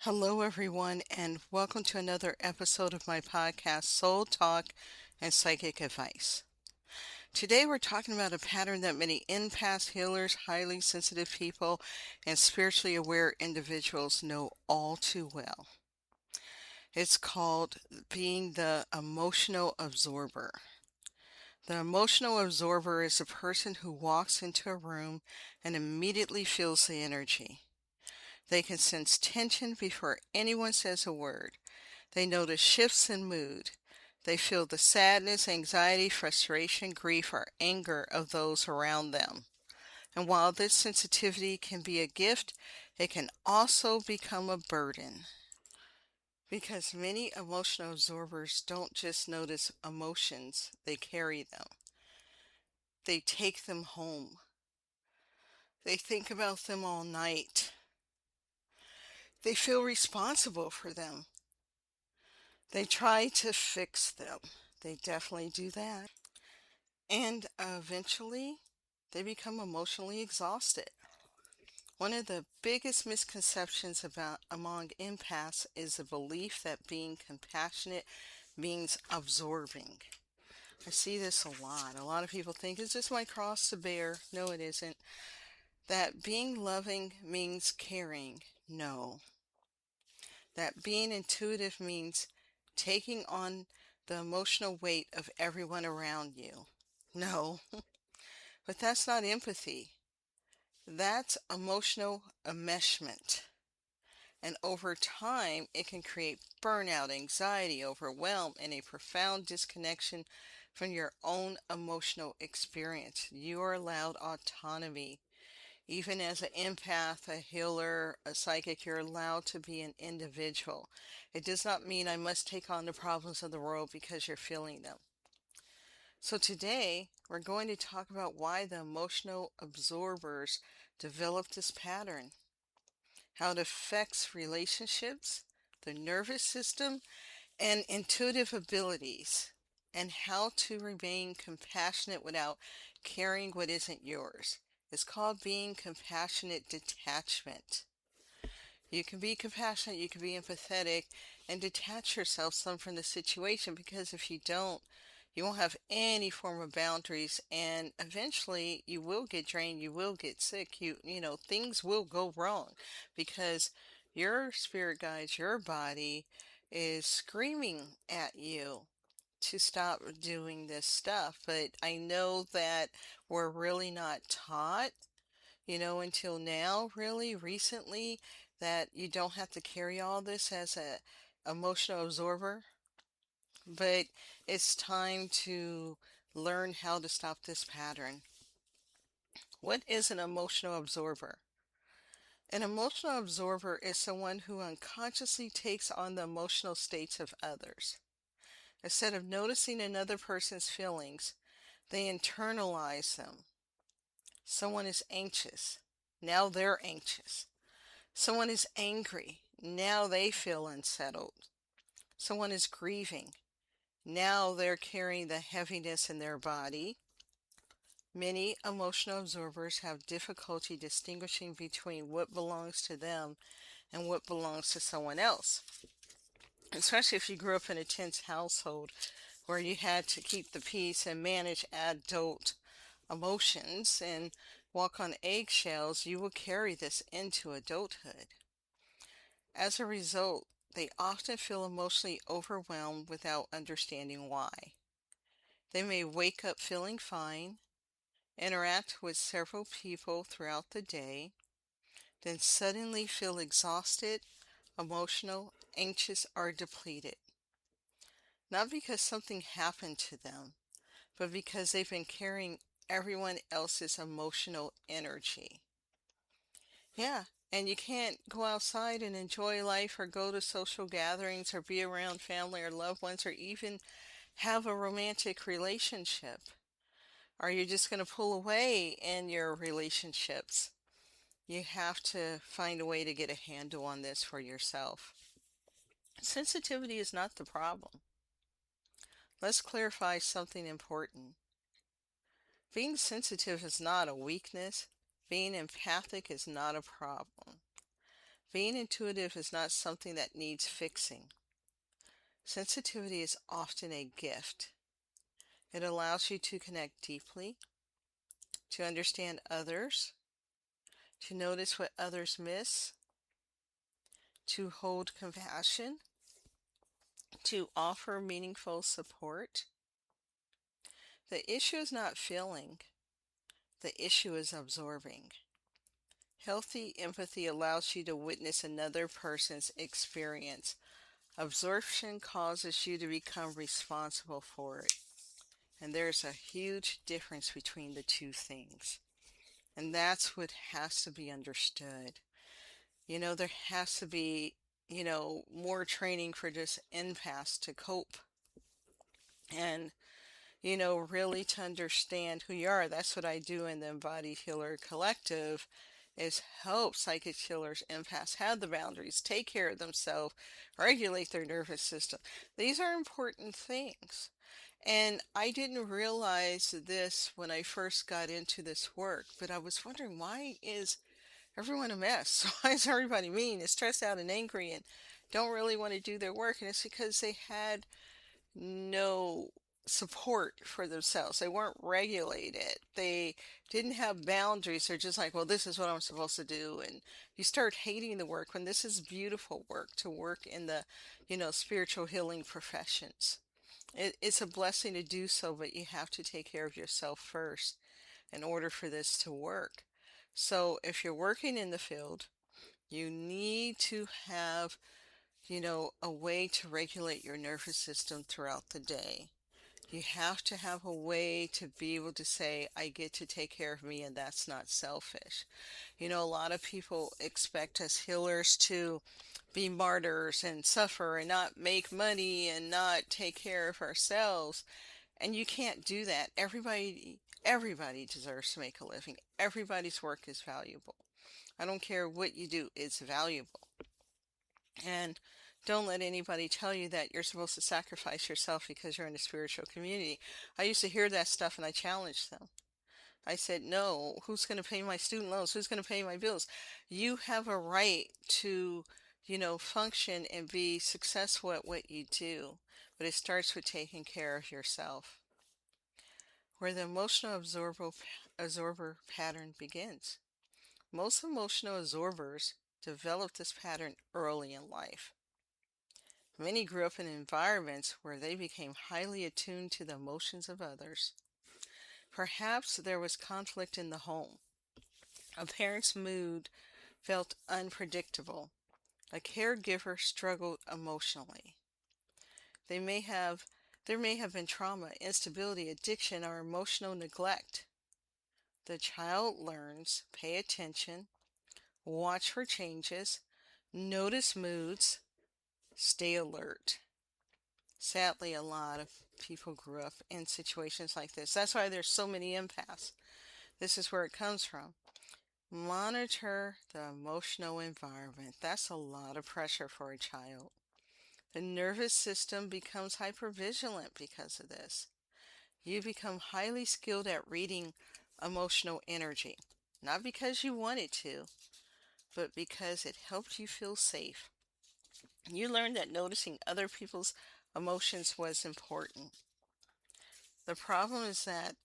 Hello, everyone, and welcome to another episode of my podcast, Soul Talk and Psychic Advice. Today, we're talking about a pattern that many empaths, healers, highly sensitive people, and spiritually aware individuals know all too well. It's called being the emotional absorber. The emotional absorber is a person who walks into a room and immediately feels the energy. They can sense tension before anyone says a word. They notice shifts in mood. They feel the sadness, anxiety, frustration, grief, or anger of those around them. And while this sensitivity can be a gift, it can also become a burden. Because many emotional absorbers don't just notice emotions, they carry them. They take them home. They think about them all night. They feel responsible for them. They try to fix them. They definitely do that. And eventually, they become emotionally exhausted. One of the biggest misconceptions about among empaths is the belief that being compassionate means absorbing. I see this a lot. A lot of people think it's just my cross to bear. No, it isn't. That being loving means caring. No. That being intuitive means taking on the emotional weight of everyone around you. No, but that's not empathy. That's emotional enmeshment. And over time, it can create burnout, anxiety, overwhelm, and a profound disconnection from your own emotional experience. You are allowed autonomy. Even as an empath, a healer, a psychic, you're allowed to be an individual. It does not mean I must take on the problems of the world because you're feeling them. So today, we're going to talk about why the emotional absorbers develop this pattern, how it affects relationships, the nervous system, and intuitive abilities, and how to remain compassionate without carrying what isn't yours. It's called being compassionate detachment. You can be compassionate, you can be empathetic, and detach yourself some from the situation, because if you don't, you won't have any form of boundaries, and eventually you will get drained, you will get sick, things will go wrong because your spirit guides, your body is screaming at you to stop doing this stuff. But I know that we're really not taught, until now, really recently, that you don't have to carry all this as a emotional absorber. But it's time to learn how to stop this pattern. What is an emotional absorber? An emotional absorber is someone who unconsciously takes on the emotional states of others. Instead of noticing another person's feelings, they internalize them. Someone is anxious. Now they're anxious. Someone is angry. Now they feel unsettled. Someone is grieving. Now they're carrying the heaviness in their body. Many emotional absorbers have difficulty distinguishing between what belongs to them and what belongs to someone else. Especially if you grew up in a tense household where you had to keep the peace and manage adult emotions and walk on eggshells, you will carry this into adulthood. As a result, they often feel emotionally overwhelmed without understanding why. They may wake up feeling fine, interact with several people throughout the day, then suddenly feel exhausted, emotional, anxious, or depleted. Not because something happened to them, but because they've been carrying everyone else's emotional energy. Yeah, and you can't go outside and enjoy life or go to social gatherings or be around family or loved ones or even have a romantic relationship. Are you just going to pull away in your relationships? You have to find a way to get a handle on this for yourself. Sensitivity is not the problem. Let's clarify something important. Being sensitive is not a weakness. Being empathic is not a problem. Being intuitive is not something that needs fixing. Sensitivity is often a gift. It allows you to connect deeply, to understand others, to notice what others miss, to hold compassion, to offer meaningful support. The issue is not feeling, the issue is absorbing. Healthy empathy allows you to witness another person's experience. Absorption causes you to become responsible for it. And there's a huge difference between the two things. And that's what has to be understood. There has to be, more training for just empaths to cope and, really to understand who you are. That's what I do in the Embodied Healer Collective, is help psychic healers, empaths have the boundaries, take care of themselves, regulate their nervous system. These are important things. And I didn't realize this when I first got into this work, but I was wondering, why is everyone a mess? Why is everybody mean and stressed out and angry and don't really want to do their work? And it's because they had no support for themselves. They weren't regulated. They didn't have boundaries. They're just like, well, this is what I'm supposed to do. And you start hating the work when this is beautiful work, to work in the, spiritual healing professions. It's a blessing to do so, but you have to take care of yourself first in order for this to work. So if you're working in the field, you need to have, a way to regulate your nervous system throughout the day. You have to have a way to be able to say, I get to take care of me, and that's not selfish. A lot of people expect us healers to be martyrs and suffer and not make money and not take care of ourselves. And you can't do that. Everybody deserves to make a living. Everybody's work is valuable. I don't care what you do, it's valuable. And don't let anybody tell you that you're supposed to sacrifice yourself because you're in a spiritual community. I used to hear that stuff and I challenged them. I said, no, who's going to pay my student loans? Who's going to pay my bills? You have a right to, function and be successful at what you do. But it starts with taking care of yourself. Where the emotional absorber pattern begins. Most emotional absorbers develop this pattern early in life. Many grew up in environments where they became highly attuned to the emotions of others. Perhaps there was conflict in the home. A parent's mood felt unpredictable. A caregiver struggled emotionally. They may have there may have been trauma, instability, addiction, or emotional neglect. The child learns, pay attention, watch for changes, notice moods, stay alert. Sadly, a lot of people grew up in situations like this. That's why there's so many empaths. This is where it comes from. Monitor the emotional environment. That's a lot of pressure for a child. The nervous system becomes hypervigilant because of this. You become highly skilled at reading emotional energy. Not because you wanted to, but because it helped you feel safe. You learned that noticing other people's emotions was important. The problem is that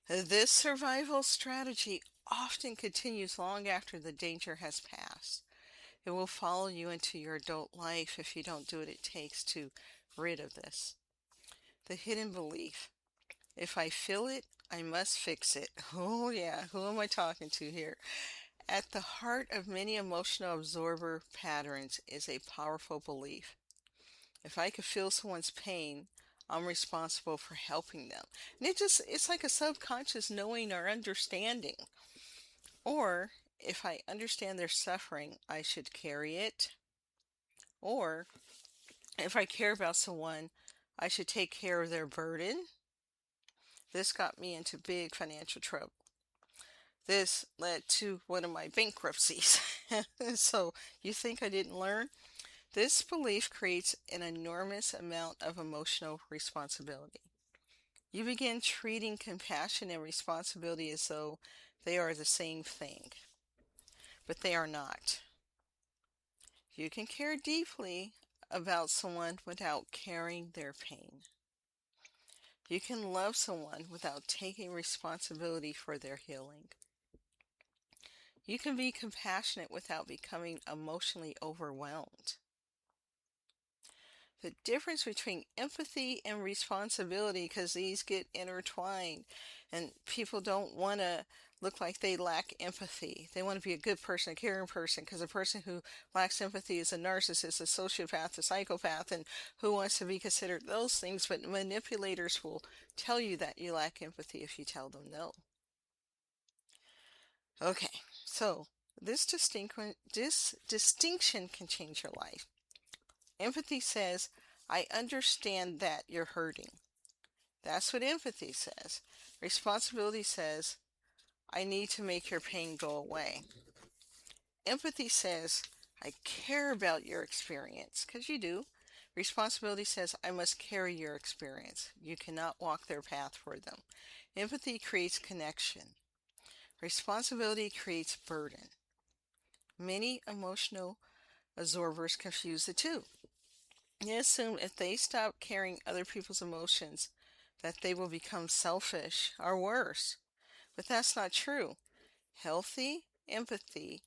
this survival strategy often continues long after the danger has passed. It will follow you into your adult life if you don't do what it takes to rid of this. The hidden belief. If I feel it, I must fix it. Oh yeah, who am I talking to here? At the heart of many emotional absorber patterns is a powerful belief. If I could feel someone's pain, I'm responsible for helping them. And it's like a subconscious knowing or understanding. Or if I understand their suffering, I should carry it. Or if I care about someone, I should take care of their burden. This got me into big financial trouble. This led to one of my bankruptcies. So you think I didn't learn? This belief creates an enormous amount of emotional responsibility. You begin treating compassion and responsibility as though they are the same thing, but they are not. You can care deeply about someone without carrying their pain. You can love someone without taking responsibility for their healing. You can be compassionate without becoming emotionally overwhelmed. The difference between empathy and responsibility, because these get intertwined, and people don't want to look like they lack empathy. They want to be a good person, a caring person, because a person who lacks empathy is a narcissist, a sociopath, a psychopath, and who wants to be considered those things. But manipulators will tell you that you lack empathy if you tell them no. Okay, so this distinction can change your life. Empathy says, I understand that you're hurting. That's what empathy says. Responsibility says, I need to make your pain go away. Empathy says, I care about your experience, because you do. Responsibility says, I must carry your experience. You cannot walk their path for them. Empathy creates connection. Responsibility creates burden. Many emotional absorbers confuse the two. They assume if they stop carrying other people's emotions, that they will become selfish or worse. But that's not true. Healthy empathy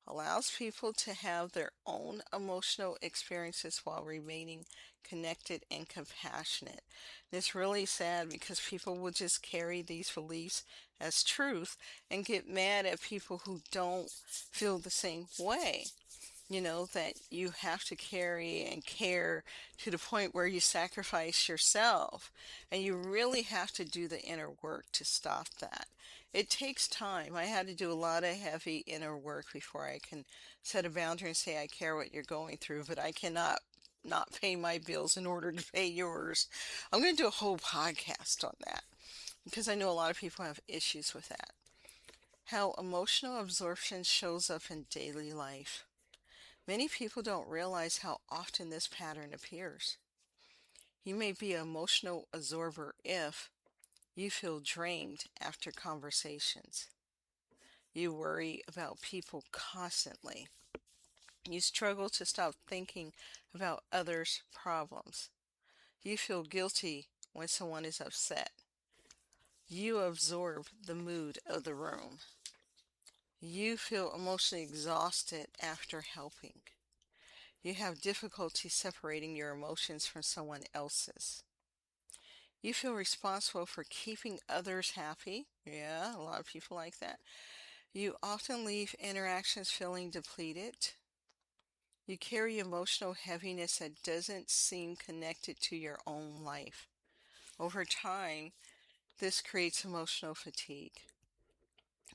allows people to have their own emotional experiences while remaining connected and compassionate. And it's really sad because people will just carry these beliefs as truth and get mad at people who don't feel the same way. That you have to carry and care to the point where you sacrifice yourself. And you really have to do the inner work to stop that. It takes time. I had to do a lot of heavy inner work before I can set a boundary and say, I care what you're going through, but I cannot not pay my bills in order to pay yours. I'm going to do a whole podcast on that because I know a lot of people have issues with that. How emotional absorption shows up in daily life. Many people don't realize how often this pattern appears. You may be an emotional absorber if you feel drained after conversations. You worry about people constantly. You struggle to stop thinking about others' problems. You feel guilty when someone is upset. You absorb the mood of the room. You feel emotionally exhausted after helping. You have difficulty separating your emotions from someone else's. You feel responsible for keeping others happy. Yeah, a lot of people like that. You often leave interactions feeling depleted. You carry emotional heaviness that doesn't seem connected to your own life. Over time, this creates emotional fatigue.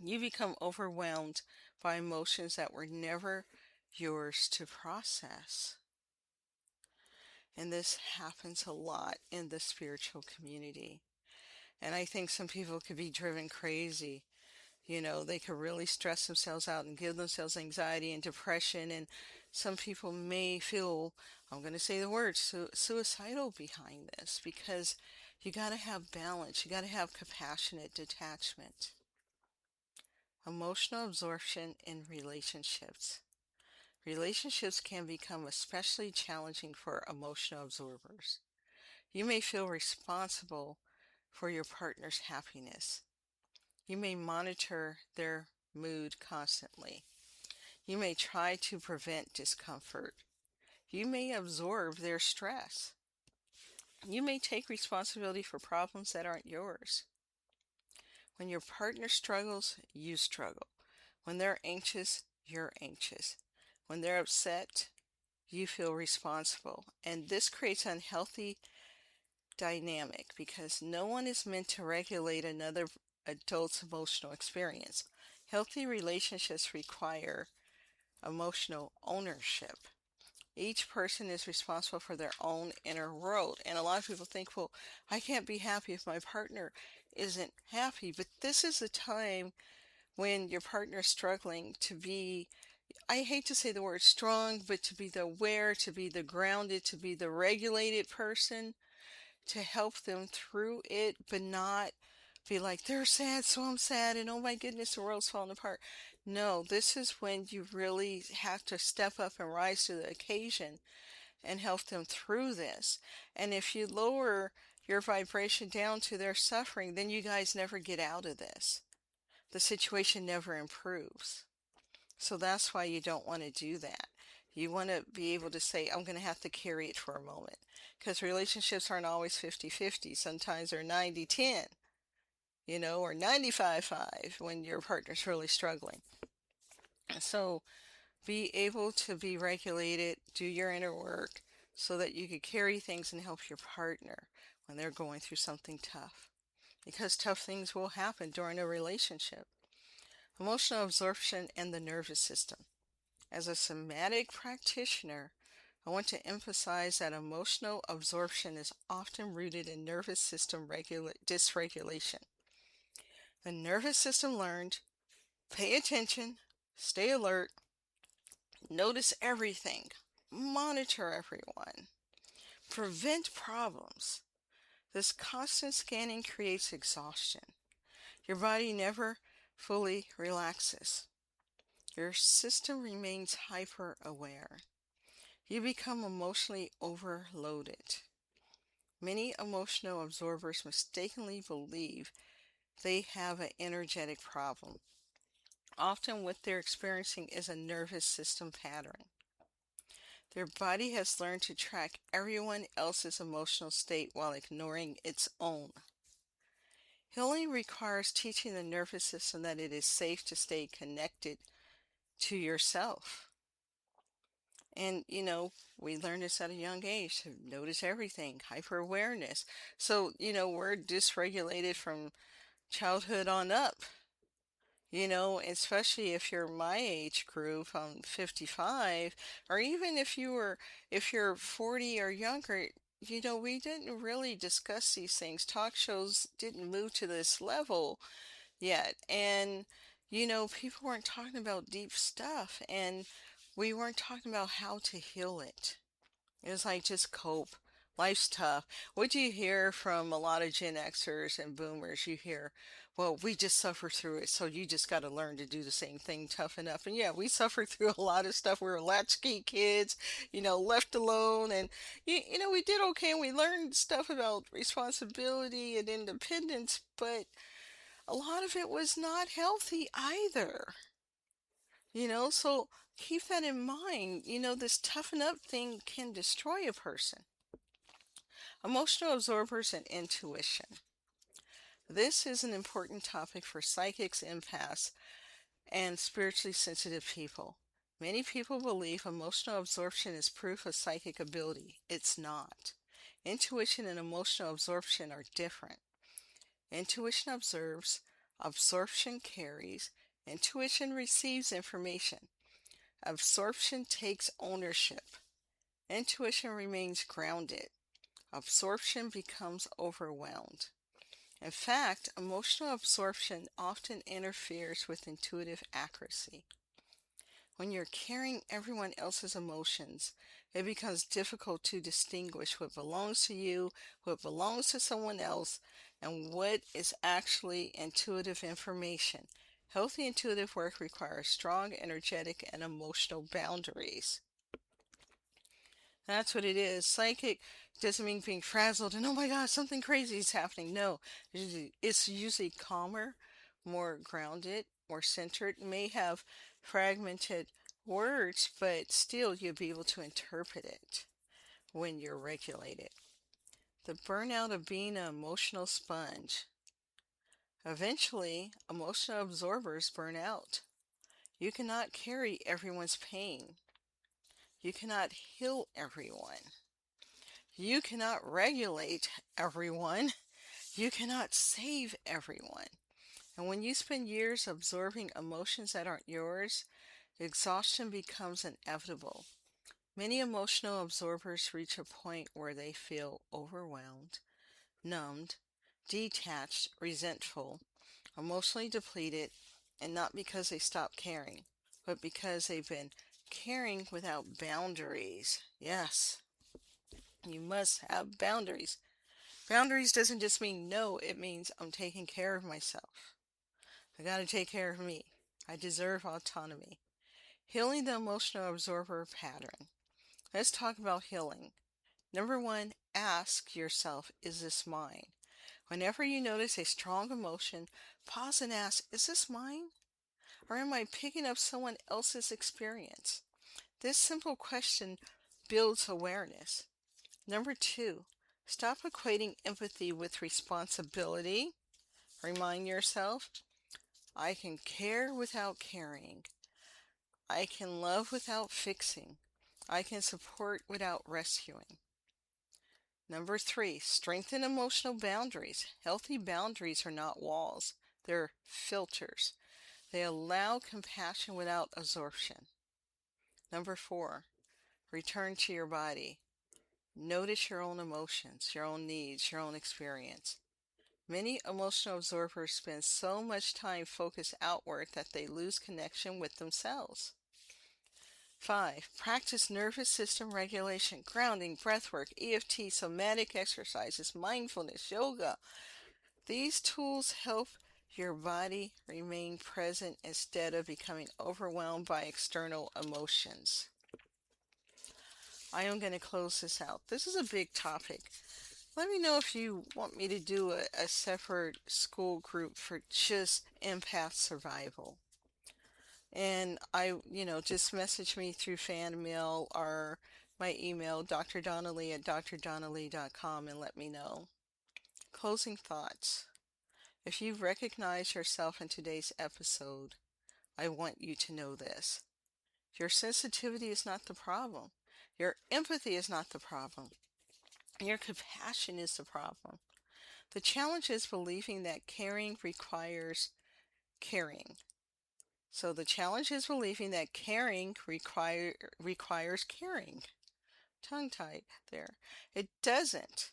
You become overwhelmed by emotions that were never yours to process. And this happens a lot in the spiritual community. And I think some people could be driven crazy. They could really stress themselves out and give themselves anxiety and depression. And some people may feel, I'm going to say the word, suicidal behind this, because you got to have balance. You got to have compassionate detachment. Emotional absorption in relationships. Relationships can become especially challenging for emotional absorbers. You may feel responsible for your partner's happiness. You may monitor their mood constantly. You may try to prevent discomfort. You may absorb their stress. You may take responsibility for problems that aren't yours. When your partner struggles, you struggle. When they're anxious, you're anxious. When they're upset, you feel responsible. And this creates unhealthy dynamic because no one is meant to regulate another adult's emotional experience. Healthy relationships require emotional ownership. Each person is responsible for their own inner world. And a lot of people think, well, I can't be happy if my partner isn't happy. But this is the time when your partner is struggling to be, I hate to say the word strong, but to be the aware, to be the grounded, to be the regulated person, to help them through it, but not be like, they're sad, so I'm sad, and oh my goodness, the world's falling apart. No, this is when you really have to step up and rise to the occasion and help them through this. And if you lower your vibration down to their suffering, then you guys never get out of this. The situation never improves. So that's why you don't want to do that. You want to be able to say, I'm going to have to carry it for a moment. Because relationships aren't always 50-50. Sometimes they're 90-10, or 95-5 when your partner's really struggling. So be able to be regulated, do your inner work so that you can carry things and help your partner when they're going through something tough. Because tough things will happen during a relationship. Emotional absorption and the nervous system. As a somatic practitioner, I want to emphasize that emotional absorption is often rooted in nervous system dysregulation. The nervous system learned, pay attention, stay alert, notice everything, monitor everyone, prevent problems. This constant scanning creates exhaustion. Your body never fully relaxes. Your system remains hyper aware. You become emotionally overloaded. Many emotional absorbers mistakenly believe they have an energetic problem. Often what they're experiencing is a nervous system pattern. Their body has learned to track everyone else's emotional state while ignoring its own. Healing requires teaching the nervous system that it is safe to stay connected to yourself. And, we learn this at a young age to notice everything, hyper awareness. So, we're dysregulated from childhood on up, especially if you're my age group, I'm 55, or even if you're 40 or younger, we didn't really discuss these things. Talk shows didn't move to this level yet. And, people weren't talking about deep stuff, and we weren't talking about how to heal it. It was like, just cope. Life's tough. What do you hear from a lot of Gen Xers and boomers? You hear, well, we just suffer through it, so you just got to learn to do the same thing, toughen up. And yeah, we suffered through a lot of stuff. We were latchkey kids, left alone. And, we did okay, and we learned stuff about responsibility and independence, but a lot of it was not healthy either. So keep that in mind. This toughen up thing can destroy a person. Emotional absorbers and intuition. This is an important topic for psychics, empaths, and spiritually sensitive people. Many people believe emotional absorption is proof of psychic ability. It's not. Intuition and emotional absorption are different. Intuition observes, absorption carries, intuition receives information. Absorption takes ownership. Intuition remains grounded. Absorption becomes overwhelmed. In fact, emotional absorption often interferes with intuitive accuracy. When you're carrying everyone else's emotions, it becomes difficult to distinguish what belongs to you, what belongs to someone else, and what is actually intuitive information. Healthy intuitive work requires strong, energetic, and emotional boundaries. That's what it is. Psychic doesn't mean being frazzled and oh my gosh, something crazy is happening. No, it's usually calmer, more grounded, more centered. It may have fragmented words, but still you'll be able to interpret it when you're regulated. The burnout of being an emotional sponge. Eventually, emotional absorbers burn out. You cannot carry everyone's pain. You cannot heal everyone. You cannot regulate everyone. You cannot save everyone. And when you spend years absorbing emotions that aren't yours, exhaustion becomes inevitable. Many emotional absorbers reach a point where they feel overwhelmed, numbed, detached, resentful, emotionally depleted, and not because they stop caring, but because they've been caring without boundaries. Yes, you must have boundaries. Boundaries doesn't just mean no, it means I'm taking care of myself. I gotta take care of me. I deserve autonomy. Healing the emotional absorber pattern. Let's talk about healing. Number one, ask yourself, is this mine? Whenever you notice a strong emotion, pause and ask, is this mine? Or am I picking up someone else's experience? This simple question builds awareness. Number two, stop equating empathy with responsibility. Remind yourself, I can care without caring. I can love without fixing. I can support without rescuing. Number three, strengthen emotional boundaries. Healthy boundaries are not walls, they're filters. They allow compassion without absorption. Number four, return to your body. Notice your own emotions, your own needs, your own experience. Many emotional absorbers spend so much time focused outward that they lose connection with themselves. 5. Practice nervous system regulation, grounding, breathwork, EFT, somatic exercises, mindfulness, yoga. These tools help your body remain present instead of becoming overwhelmed by external emotions. I am going to close this out. This is a big topic. Let me know if you want me to do a separate school group for just empath survival. And just message me through fan mail or my email, drdonnelly@drdonnelly.com, and let me know. Closing thoughts. If you recognize yourself in today's episode, I want you to know this. Your sensitivity is not the problem. Your empathy is not the problem. Your compassion is the problem. The challenge is believing that caring requires caring. So the challenge is believing that caring requires caring. Tongue-tied there. It doesn't.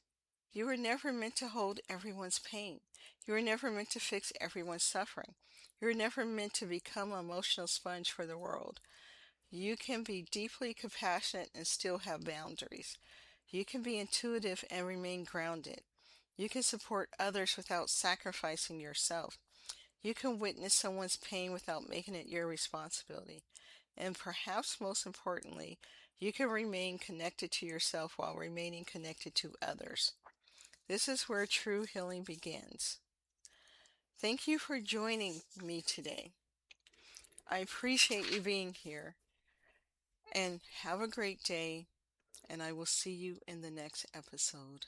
You were never meant to hold everyone's pain. You were never meant to fix everyone's suffering. You were never meant to become an emotional sponge for the world. You can be deeply compassionate and still have boundaries. You can be intuitive and remain grounded. You can support others without sacrificing yourself. You can witness someone's pain without making it your responsibility. And perhaps most importantly, you can remain connected to yourself while remaining connected to others. This is where true healing begins. Thank you for joining me today. I appreciate you being here. And have a great day, and I will see you in the next episode.